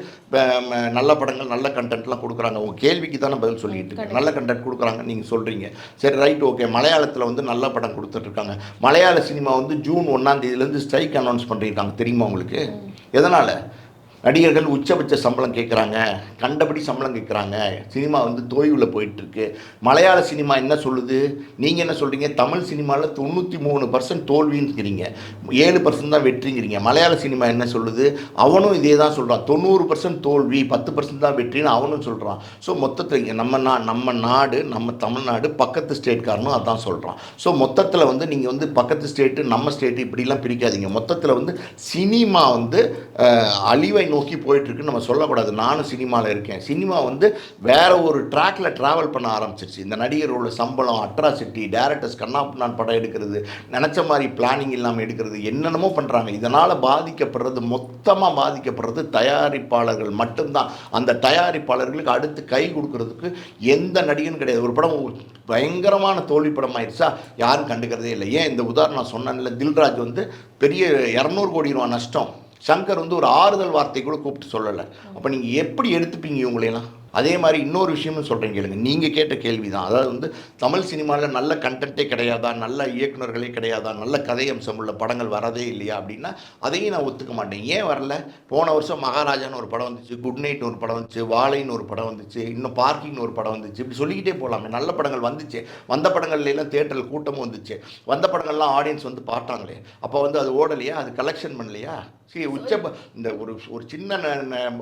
நல்ல படங்கள் நல்ல கண்டென்ட்லாம் கொடுக்குறாங்க. உங்கள் கேள்விக்கு தானே பதில் சொல்லிட்டு இருக்கேன். நல்ல கண்டென்ட் கொடுக்குறாங்க நீங்கள் சொல்கிறீங்க, சரி ரைட் ஓகே. மலையாளத்தில் வந்து நல்ல படம் கொடுத்துட்ருக்காங்க. மலையாள சினிமா வந்து ஜூன் 1ஆம் தேதியிலேருந்து ஸ்ட்ரைக் அனௌன்ஸ் பண்ணியிருக்காங்க, தெரியுமா உங்களுக்கு? எதனால்? நடிகர்கள் உச்சபட்ச சம்பளம் கேட்குறாங்க, கண்டபடி சம்பளம் கேட்குறாங்க, சினிமா வந்து தொய்வில் போயிட்டுருக்கு. மலையாள சினிமா என்ன சொல்லுது? நீங்கள் என்ன சொல்கிறீங்க? தமிழ் சினிமாவில் 93% தோல்விங்கிறீங்க, 7% தான் வெற்றிங்கிறீங்க. மலையாள சினிமா என்ன சொல்லுது? அவனும் இதே தான் சொல்கிறான், 90% தோல்வி, 10% தான் வெற்றின்னு அவனும் சொல்கிறான். ஸோ மொத்தத்தில் நம்ம நாடு, நம்ம தமிழ்நாடு, பக்கத்து ஸ்டேட்காரனும் அதான் சொல்கிறான். ஸோ மொத்தத்தில் வந்து நீங்கள் வந்து பக்கத்து ஸ்டேட்டு நம்ம ஸ்டேட்டு இப்படிலாம் பிரிக்காதீங்க. மொத்தத்தில் வந்து சினிமா வந்து அழிவை நோக்கி போயிட்டுருக்குன்னு நம்ம சொல்லக்கூடாது. நானும் சினிமாவில் இருக்கேன். சினிமா வந்து வேற ஒரு ட்ராக்கில் ட்ராவல் பண்ண ஆரம்பிச்சிருச்சு. இந்த நடிகரோட சம்பளம், அட்ராசிட்டி, டேரக்டர்ஸ் கண்ணாப்புண்ணான் படம் எடுக்கிறது, நினச்ச மாதிரி பிளானிங் இல்லாமல் எடுக்கிறது, என்னென்னமோ பண்ணுறாங்க. இதனால் மொத்தமாக பாதிக்கப்படுறது தயாரிப்பாளர்கள் மட்டும்தான். அந்த தயாரிப்பாளர்களுக்கு அடுத்து கை கொடுக்கறதுக்கு எந்த நடிகனும் கிடையாது. ஒரு படம் பயங்கரமான தோல்வி படம் ஆயிடுச்சா யாரும் கண்டுக்கிறதே இல்லை. ஏன் இந்த உதாரணம் நான் சொன்னேன்ல, தில்ராஜ் வந்து பெரிய 200 கோடி ரூபா நஷ்டம், சங்கர் வந்து ஒரு ஆறுதல் வார்த்தை கூட கூப்பிட்டு சொல்லலை. அப்போ நீங்கள் எப்படி எடுத்துப்பீங்க இவங்களையெல்லாம்? அதே மாதிரி இன்னொரு விஷயமும் சொல்கிறேன் கேளுங்க, நீங்கள் கேட்ட கேள்வி தான். அதாவது வந்து தமிழ் சினிமாவில் நல்ல கண்டென்ட்டே கிடையாதா, நல்ல இயக்குநர்களே கிடையாதா, நல்ல கதை அம்சம் உள்ள படங்கள் வரதே இல்லையா அப்படின்னா அதையும் நான் ஒத்துக்க மாட்டேன். ஏன் வரல? போன வருஷம் மகாராஜான்னு ஒரு படம் வந்துச்சு, குட் நைட்னு ஒரு படம் வந்துச்சு, வாழைன்னு ஒரு படம் வந்துச்சு, இன்னும் பார்க்கிங்னு ஒரு படம் வந்துச்சு, இப்படி சொல்லிக்கிட்டே போகலாமே. நல்ல படங்கள் வந்துச்சு. வந்த படங்கள்லாம் தேட்டரில் கூட்டமும் வந்துச்சு. வந்த படங்கள்லாம் ஆடியன்ஸ் வந்து பார்த்தாங்களே. அப்போ வந்து அது ஓடலையா? அது கலெக்ஷன் பண்ணலையா? இந்த ஒரு சின்ன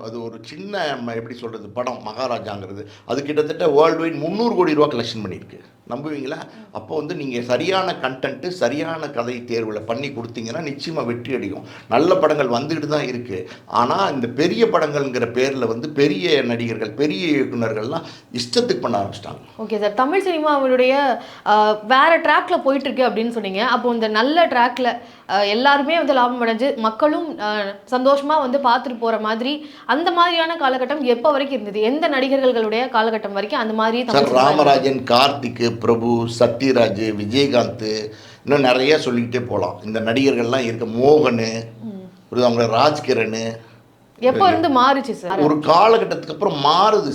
அது ஒரு சின்ன எப்படி சொல்கிறது படம் மகாராஜாங்கிறது, அது கிட்டத்தட்ட வேர்ல்டு வைட் 300 கோடி ரூபா கலெக்ஷன் பண்ணியிருக்கு. நம்புவீங்களா? அப்போ வந்து நீங்கள் சரியான கண்டென்ட்டு, சரியான கதை தேர்வில் பண்ணி கொடுத்தீங்கன்னா நிச்சயமாக வெற்றி அடையும். நல்ல படங்கள் வந்துக்கிட்டு தான் இருக்குது. ஆனால் இந்த பெரிய படங்கள்ங்கிற பேரில் வந்து பெரிய நடிகர்கள், பெரிய இயக்குநர்கள்லாம் இஷ்டத்துக்கு பண்ண ஆரம்பிச்சிட்டாங்க. ஓகே சார், தமிழ் சினிமாவுடைய வேறு ட்ராக்ல போயிட்டுருக்கு அப்படின்னு சொன்னீங்க. அப்போ இந்த நல்ல ட்ராக்ல எல்லாருமே வந்து லாபம் அடைஞ்சு மக்களும் சந்தோஷமாக வந்து பார்த்துட்டு போகிற மாதிரி அந்த மாதிரியான காலகட்டம் எப்போ வரைக்கும் இருந்தது? எந்த நடிகர்களுடைய காலகட்டம் வரைக்கும் அந்த மாதிரி? ராமராஜன், கார்த்திக், பிரபு, சத்யராஜ், விஜயகாந்த், இன்னும் நிறைய சொல்லிக்கிட்டே போகலாம். இந்த நடிகர்கள்லாம் இருக்க, மோகன், அவங்கள ராஜ்கிரண், எப்போ இருந்து மாறுச்சு சார்? ஒரு காலகட்டத்துக்கு அப்புறம் மாறுது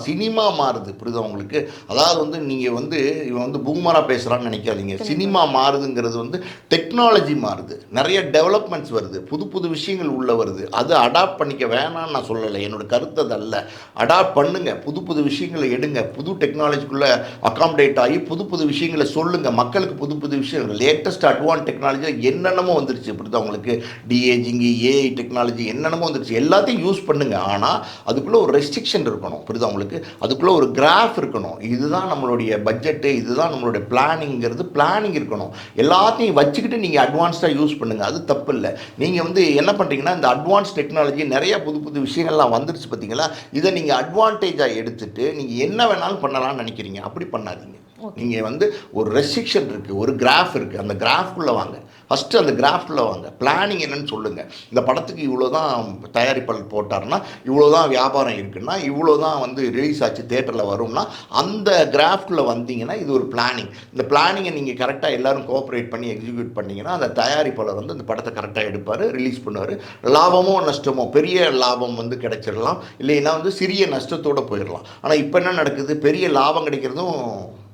சினிமா மாறுது, புரியுதா உங்களுக்கு? அதாவது வந்து நீங்கள் வந்து இவன் வந்து பூமராக பேசுகிறான்னு நினைக்காதீங்க. சினிமா மாறுதுங்கிறது வந்து டெக்னாலஜி மாறுது, நிறைய டெவலப்மெண்ட்ஸ் வருது, புது புது விஷயங்கள் உள்ள வருது. அது அடாப்ட் பண்ணிக்க வேணான்னு நான் சொல்லலை, என்னோட கருத்து அது அல்ல. அடாப்ட் பண்ணுங்க, புது புது விஷயங்களை எடுங்க, புது டெக்னாலஜிக்குள்ளே அகாமடேட் ஆகி புது புது விஷயங்களை சொல்லுங்கள் மக்களுக்கு. புது புது விஷயம், லேட்டஸ்ட் அட்வான்ஸ் டெக்னாலஜி என்னென்னமோ வந்துருச்சு, புரியுதா உங்களுக்கு? டிஏஜிங், ஏஐ டெக்னாலஜி என்னென்னமோ வந்துருச்சு. எல்லாத்தையும் யூஸ் பண்ணுங்க, ஆனால் அதுக்குள்ளே ஒரு ரெஸ்ட்ரிக்ஷன் இருக்கணும், புரியுதா உங்களுக்கு? அதுக்குள்ளே ஒரு கிராஃப் இருக்கணும். இதுதான் நம்மளுடைய பட்ஜெட்டு, இதுதான் நம்மளுடைய பிளானிங்கிறது, பிளானிங் இருக்கணும். எல்லாத்தையும் வச்சுக்கிட்டு நீங்கள் அட்வான்ஸ்டாக யூஸ் பண்ணுங்கள், அது தப்பு இல்லை. நீங்கள் வந்து என்ன பண்ணுறீங்கன்னா, இந்த அட்வான்ஸ் டெக்னாலஜி நிறைய புது புது விஷயங்கள்லாம் வந்துருச்சு பார்த்தீங்களா, இதை நீங்கள் அட்வான்டேஜாக எடுத்துகிட்டு நீங்கள் என்ன வேணாலும் பண்ணலாம்னு நினைக்கிறீங்க. அப்படி பண்ணாதீங்க. நீங்கள் வந்து ஒரு ரெஸ்ட்ரிக்ஷன் இருக்குது, ஒரு கிராஃப் இருக்குது, அந்த கிராஃப்குள்ளே வாங்க. ஃபஸ்ட்டு அந்த கிராஃப்குள்ளே வாங்க. பிளானிங் என்னன்னு சொல்லுங்கள். இந்த படத்துக்கு இவ்வளோ தான் தயாரிப்பாளர் போட்டார்னா, இவ்வளோ தான் வியாபாரம் இருக்குன்னா, இவ்வளோ தான் வந்து ரிலீஸ் ஆச்சு தேட்டரில் வரும்னா, அந்த கிராஃப்குள்ளே வந்தீங்கன்னா இது ஒரு பிளானிங். இந்த பிளானிங்கை நீங்கள் கரெக்டாக எல்லோரும் கோஆப்ரேட் பண்ணி எக்ஸிக்யூட் பண்ணிங்கன்னா, அந்த தயாரிப்பாளர் வந்து அந்த படத்தை கரெக்டாக எடுப்பார், ரிலீஸ் பண்ணுவார். லாபமோ நஷ்டமோ பெரிய லாபம் வந்து கிடைச்சிடலாம், இல்லைன்னா வந்து சிறிய நஷ்டத்தோடு போயிடலாம். ஆனால் இப்போ என்ன நடக்குது, பெரிய லாபம் கிடைக்கிறதும்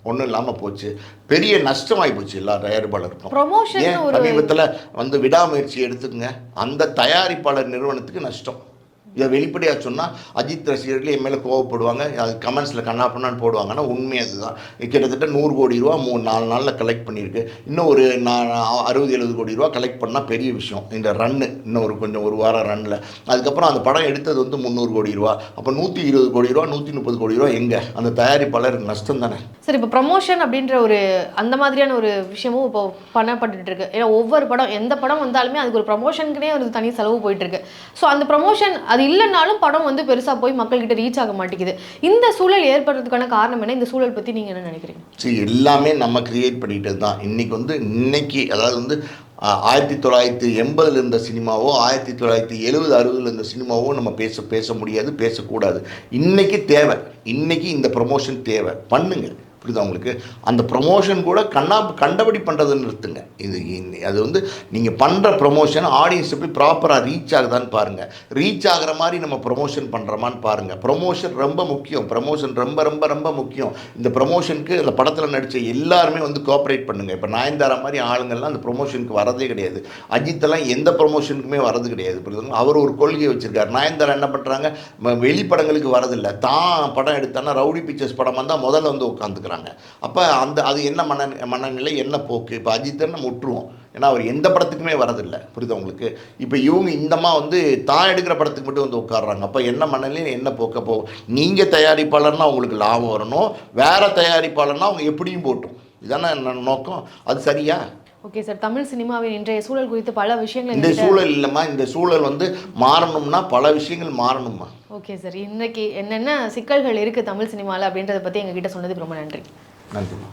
ஒன்றும் இல்லாமல் போச்சு, பெரிய நஷ்டமாகி போச்சு எல்லா தயாரிப்பாளருக்கும். ஏன் சமீபத்தில் வந்து விடாமுயற்சி எடுத்துக்கங்க, அந்த தயாரிப்பாளர் நிறுவனத்துக்கு நஷ்டம். இதை வெளிப்படையாக சொன்னால் அஜித் ரசிகர்கள் என் மேலே கோவப்படுவாங்க, அது கமெண்ட்ஸில் கண்ணாப்பண்ணான்னு போடுவாங்கன்னா உண்மை அதுதான். கிட்டத்தட்ட 100 கோடி ரூபா 4 நாளில் கலெக்ட் பண்ணியிருக்கு. இன்னும் ஒரு 60-70 கோடி ரூபா கலெக்ட் பண்ணால் பெரிய விஷயம். இந்த ரன்னு இன்னும் ஒரு வாரம் ரன்னில். அதுக்கப்புறம் அந்த படம் எடுத்தது வந்து 300 கோடி ரூபா. அப்போ 120 கோடி ரூபா 130 கோடி ரூபா எங்கே? அந்த தயாரிப்பாளர் நஷ்டம் தானே. சரி, இப்போ ப்ரமோஷன் அப்படின்ற ஒரு அந்த மாதிரியான ஒரு விஷயமும் இப்போ பண்ணப்பட்டு இருக்கு. ஏன்னா ஒவ்வொரு படம், எந்த படம் வந்தாலுமே அதுக்கு ஒரு ப்ரமோஷனுக்குனே ஒரு தனி செலவு போயிட்டு இருக்கு. ஸோ அந்த ப்ரமோஷன் அது இல்லைனாலும் படம் வந்து பெருசாக போய் மக்கள்கிட்ட ரீச் ஆக மாட்டேங்குது. இந்த சூழல் ஏற்படுறதுக்கான காரணம் என்ன? இந்த சூழல் பற்றி நீங்கள் என்ன நினைக்கிறீங்க? சரி, எல்லாமே நம்ம கிரியேட் பண்ணிக்கிட்டது தான். இன்னைக்கு அதாவது வந்து 1980 இருந்த சினிமாவோ 1970-60 இருந்த சினிமாவோ நம்ம பேச முடியாது, பேசக்கூடாது. இன்றைக்கி தேவை, இன்றைக்கி இந்த ப்ரமோஷன் தேவை, பண்ணுங்க. புரியுதா உங்களுக்கு? அந்த ப்ரமோஷன் கூட கண்டபடி பண்ணுறதுன்னு நிறுத்துங்க. அது வந்து நீங்கள் பண்ணுற ப்ரமோஷன் ஆடியன்ஸ் போய் ப்ராப்பராக ரீச் ஆகுதான்னு பாருங்கள். ரீச் ஆகிற மாதிரி நம்ம ப்ரமோஷன் பண்ணுறோமான்னு பாருங்கள். ப்ரமோஷன் ரொம்ப முக்கியம். ப்ரமோஷன் ரொம்ப ரொம்ப ரொம்ப முக்கியம். இந்த ப்ரமோஷனுக்கு அந்த படத்தில் நடித்த எல்லாருமே வந்து கோஆப்ரேட் பண்ணுங்கள். இப்போ நயன்தாரா மாதிரி ஆளுங்கள்லாம் அந்த ப்ரமோஷனுக்கு வரதே கிடையாது. அஜித்தெல்லாம் எந்த ப்ரமோஷனுக்குமே வரது கிடையாது. புரியுதுங்களா? அவர் ஒரு கொள்கையை வச்சுருக்கார். நயன்தாரா என்ன பண்ணுறாங்க, வெளிப்படங்களுக்கு வரதில்லை. தான் படம் எடுத்தானா ரவுடி பிக்சர்ஸ் படம் வந்தால் முதல்ல வந்து உட்காந்துக்கிறாங்க. அப்போ அது என்ன மனநிலை, என்ன போக்கு? இப்போ அஜித்தை நம்ம விட்டுருவோம், ஏன்னா அவர் எந்த படத்துக்குமே வரதில்லை. புரியுதா உங்களுக்கு? இப்போ இவங்க இந்தமா வந்து தான் எடுக்கிற படத்துக்கு மட்டும் வந்து உட்காடுறாங்க. அப்போ என்ன மனநிலை, என்ன போக்க போகும்? நீங்கள் தயாரிப்பாளர்னா உங்களுக்கு லாபம் வரணும், வேறு தயாரிப்பாளர்னா அவங்க எப்படியும் போட்டும். இதானே நோக்கம். அது சரியா? ஓகே சார், தமிழ் சினிமாவின் இன்றைய சூழல் குறித்து பல விஷயங்கள். இந்த சூழல் இல்லைம்மா, இந்த சூழல் வந்து மாறணும்னா பல விஷயங்கள் மாறணுமா. ஓகே சார், இன்னைக்கு என்னென்ன சிக்கல்கள் இருக்குது தமிழ் சினிமாவில் அப்படின்றத பற்றி எங்ககிட்ட சொன்னதுக்கு ரொம்ப நன்றி. நன்றிம்மா.